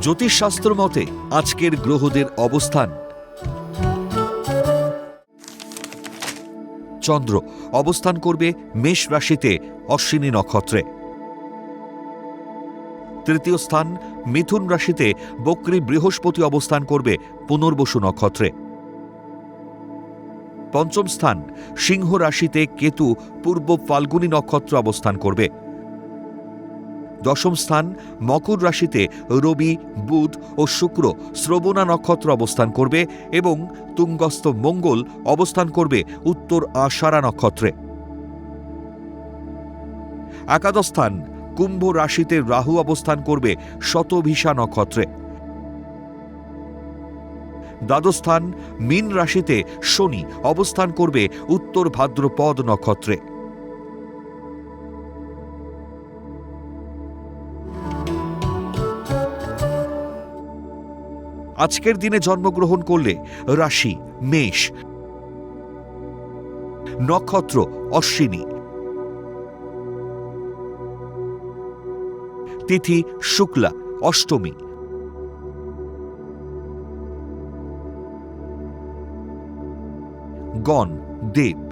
জ্যোতিষশাস্ত্র মতে আজকের গ্রহদের অবস্থান। চন্দ্র অবস্থান করবে মেষ রাশিতে অশ্বিনী নক্ষত্রে। তৃতীয় স্থান মিথুন রাশিতে বক্রী বৃহস্পতি অবস্থান করবে পুনর্বসু নক্ষত্রে। পঞ্চম স্থান সিংহ রাশিতে কেতু পূর্ব ফাল্গুনী নক্ষত্র অবস্থান করবে। দশম স্থান মকর রাশিতে রবি, বুধ ও শুক্র শ্রবণা নক্ষত্র অবস্থান করবে এবং তুঙ্গস্থ মঙ্গল অবস্থান করবে উত্তর আষাঢ়া নক্ষত্রে। একাদশ স্থান কুম্ভ রাশিতে রাহু অবস্থান করবে শতভিষা নক্ষত্রে। দ্বাদশ স্থান মীন রাশিতে শনি অবস্থান করবে উত্তর ভাদ্রপদ নক্ষত্রে। আজকের দিনে জন্মগ্রহণ করলে রাশি মেষ, নক্ষত্র অশ্বিনী, তিথি শুক্লা অষ্টমী, গণ দেব।